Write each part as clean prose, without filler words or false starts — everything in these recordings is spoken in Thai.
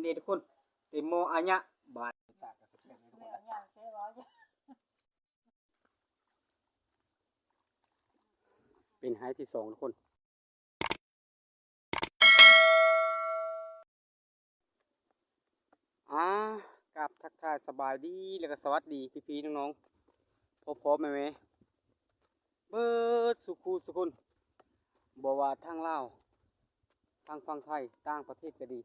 ด็ดทุกคนเต็มโมอัญญะบาดสากทุกคนเป็นไฮที่สองทุกคนกับทักทายสบายดีแล้วก็สวัสดีพี่ๆน้องๆพบๆไหมเบิดสุขุสุขุนบอกว่าทางลาวทางฝั่งไทยต่างประเทศก็ดี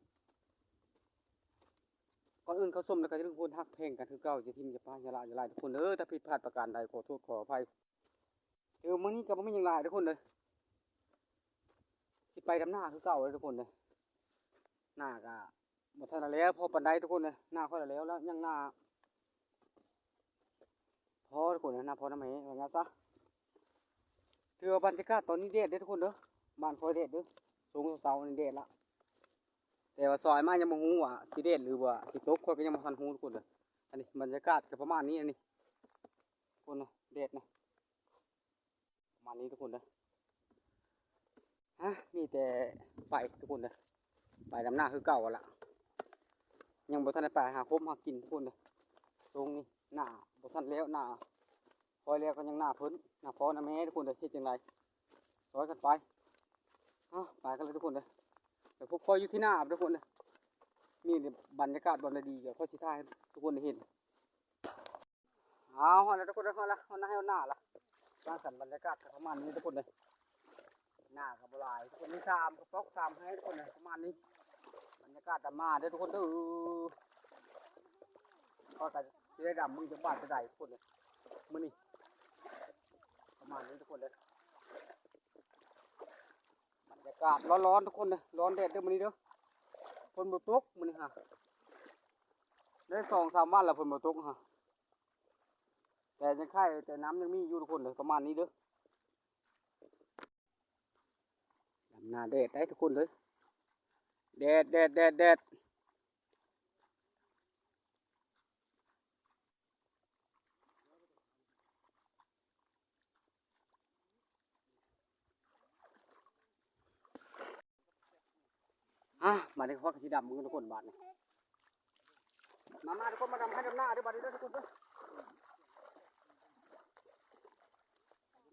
ก่อนอื่นเขาส้มแล้วก็จะทุกคนฮักเพลงกันคือเก่าจะทิมจะพาจะลาจะลายทุกคนถ้าผิดพลาดประการใดขอโทษขออภัยมื้อนี้ก็ไม่ยังลายทุกคนเลยสิไปทำหน้าคือเก่าเลยทุกคนเลยหน้าก็หมดทันแล้วพอปันไดทุกคนเลยหน้าค่อยแล้วยังหน้าพอทุกคนเลยหน้าพอทำไมอย่างงี้ซะถือว่าบรรยากาศตอนนี้เด็ดทุกคนเด้อบ้านคอยเด็ดเด้อสูงเสานี่เด็ดละแต่ว่าซอยมายังบ่ฮู้ว่าสิเด็ดหรือว่าสิตกคอยก็ยังบ่ทันฮู้ทุกคนเลยอันนี้บรรยากาศก็ประมาณนี้อันนี้ทุกคนนะเด็ดนะประมาณนี้ทุกคนเลยมีแต่ไปทุกคนเลยไปดำหน้าคือเก่าละยังบ่ทันได้ไปหาคบหากินทุกคนเลยตรงนี้หน้าบ่ทันแล้วหน้าคอยแล้วก็ยังหน้าพ้นหน้าพอหน้าแม่ทุกคนเลยเฮ็ดจังไดซอยกันไปไปกันเลยทุกคนเลยเดี๋ยวพวกคอยอยู่ที่หน้าทุกคนเลยมีบรรยากาศบนดีเดี๋ยวเขาสิถ่ายให้ทุกคนได้เห็นเอาแล้วทุกคนเอาละเอาหน้าให้เอาหน้าละสร้างสรรค์บรรยากาศประมาณนี้ทุกคนเลยหน้ากับลายทุกคนมี3กระป๋อง3ให้ทุกคนเลยประมาณนี้บรรยากาศดำมาเด้อทุกคนเด้อก็จะได้ดำมึงจะบาดจะได้ทุกคนเลยมื้อนี้ประมาณนี้ทุกคนเลยบรรยากาศร้อนๆทุกคนเลยร้อนแดดเด้อมื้อนี้เด้อฝนบ่ตกมื้อนี้ฮะได้2-3วันแล้วฝนบ่ตกฮะแต่ยังไข่แต่น้ำยังมีอยู่ทุกคนเลยประมาณนี้เด้อดำนาแดดได้ทุกคนเลยแดดมาได้ควักสีดำมึงทุกคนบาดนี่มาทุกคนมาดำให้ดำหน้าด้วยบาดนี้ด้วยทุกคนเด้อ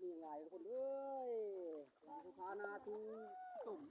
มีไงทุกคนเอ้ยสุภานาทูตุ่ม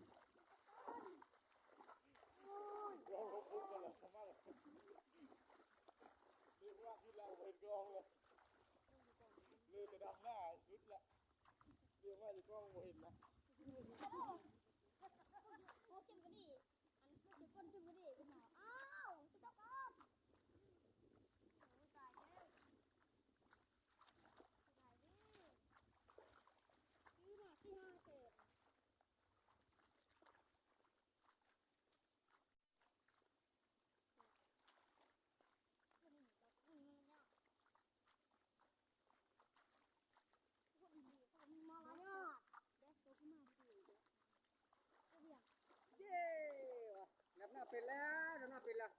เป็นแล้วดำหน้าเป็นแล้ว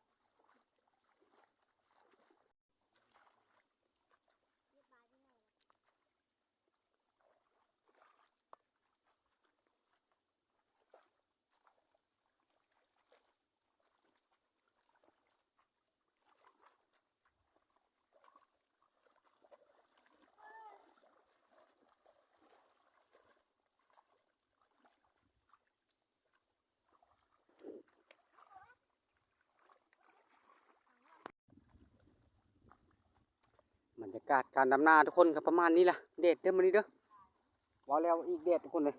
บรรยากาศการดำนาทุกคนครับประมาณนี้แหละเด็ดเด้อมื้อนี้เด้อว่าแล้วอีกเด็ดทุกคนเลย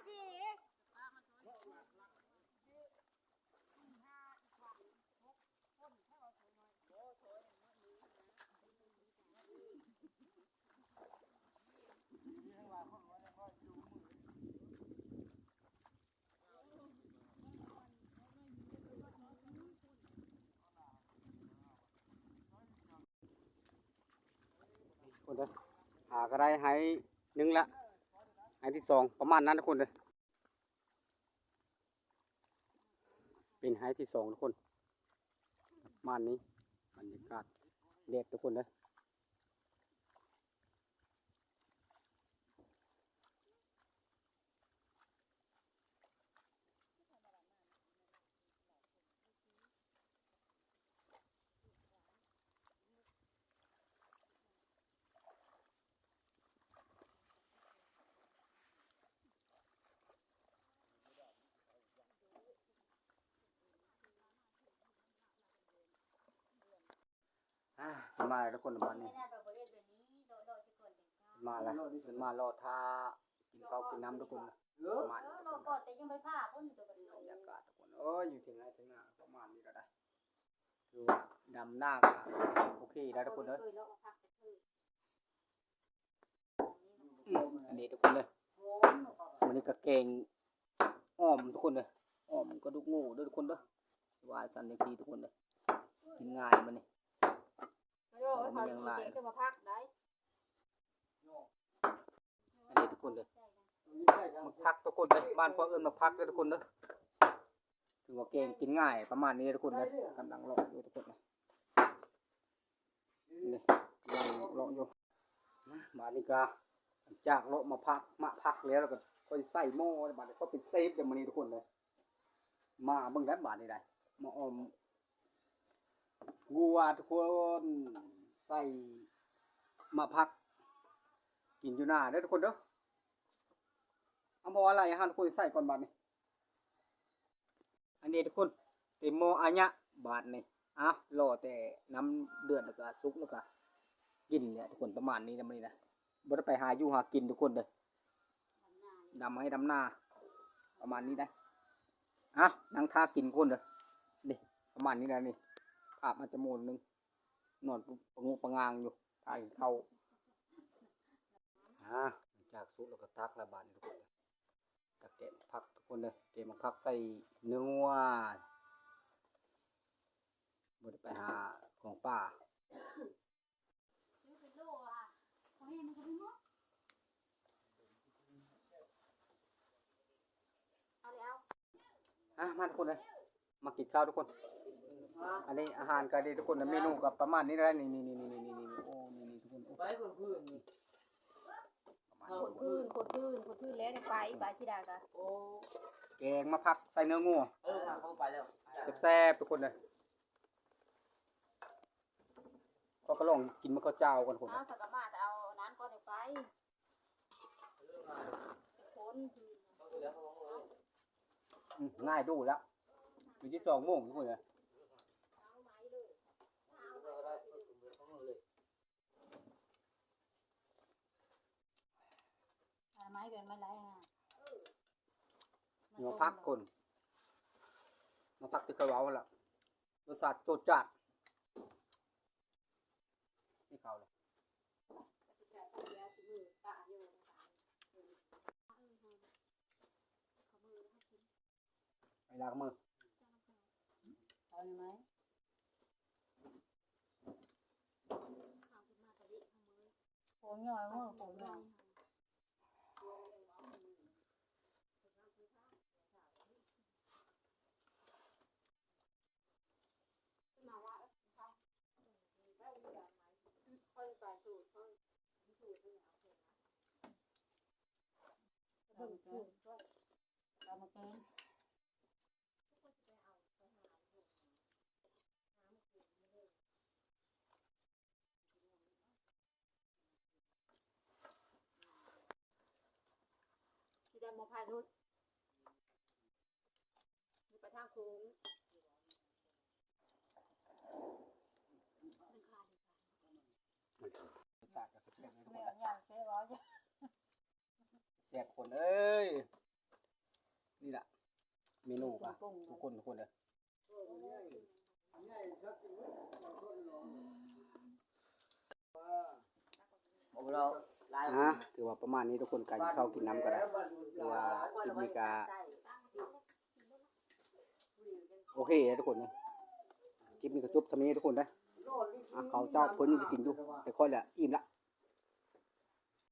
คนเด้อหาก็ได้ให้หนึ่งละให้ที่สองประมาณนั้นทุกคนเลยเป็นให้ที่สองทุกคนประมาณนี้บรรยากาศเรียกทุกคนเลยมาแล้วทุกคนประมาณนี้มาแล้วเป็นมารอท่ากินข้าวกินน้ำทุกคนประมาณนี้ทุกคนบรรยากาศทุกคนอยู่ที่ไหนถึงน่ะประมาณนี้ก็ได้คือว่าดำหน้าก็โอเคได้ทุกคนเลยอันนี้ทุกคนเลยวันนี้ก็เก่งอ้อมทุกคนเลยอ้อมก็ดุกงูด้วยทุกคนเด้อว่าสันนิษฐานทุกคนเลยกินง่ายมันนี่มันยังลายอันนี้ทุกคนเลยมาพักทุกคนเลยบ้านพ่อเอิญมาพักเลยทุกคนเด้อถือว่าเก่งกินง่ายประมาณนี้ทุกคนเลยกำลังรออยู่ทุกคนเลยนี่กำลังรออยู่มานี่ก็จากเลาะมาพักแล้วก็ค่อยใส่หม้อบาดนี้ก็เป็นเซฟอย่างนี้ทุกคนเลยมาเบิ่งได้บาดนี้ได้มาอมงัวทุกคนใส่มาพักกินอยู่หน้าเด้อทุกคนเด้อเอาหม้ออะไรฮะทุกคนใส่ก่อนบาดนี้อันนี้ทุกคนเต็มหม้ออันเนี้ยบาดนี้รอแต่น้ำเดือดแล้วก็สุกแล้วก็กินเนี่ยทุกคนประมาณนี้นะมื้อนี้นะบ่ได้ไปหาอยู่หากินทุกคนเลยดำให้ดำหน้าประมาณนี้ได้นั่งท่ากินคนเลยนี่ประมาณนี้นะนี่ภาพมันจะโมนนึงนอนประงงประงางอยู่ทายเข้าจากซุปแล้วก็ตักละบาททุกคนเลยตะเกียบพักทุกคนเลยเกมพักใส่เนื้องัวบ่ได้ไปหาของป่ามาทุกคนเลยมากินข้าวทุกคนอันนี้อาหารก็ดีทุกคนเมนูกับประมาณนี้ได้นี่โอ้นี่ทุกคนไปคนพื้นนี่คนพื้นแล้วไปชิดากันโอ้แกงมาพักใส่เนื้องูเข้าไปแล้วแซ่บทุกคนเลยก็ลองกินมะข้าวเจ้ากันคนสักกะมาจะเอาน้ำก็เดี๋ยวไปคนง่ายดูแล้วมี12 โมงทุกคนเลยไม้กันไม่ไรมาพักคนมาพักที่กระเว้าละรสชาติโจดจัดนี่เขาเลยไอ้ลากมือเอาไหมผมย่อยมือผมย่อยเรามาเกินที่ได้มาพายรถไปทางโค้งสากกับสุดเลยทุกคนแจกคนเอ้ย เมนูป่ะทุกคนเลย เราลาย ถือว่าประมาณนี้ทุกคนการเข้ากินน้ำก็ได้ถือว่าคลิปนี้ก็โอเคนะทุกคนนะคลิปนี้ก็จบทำนี้ทุกคนได้เขาเจ้าเพิ่นยังจะกินอยู่แต่ค่อยแหละอิ่มละ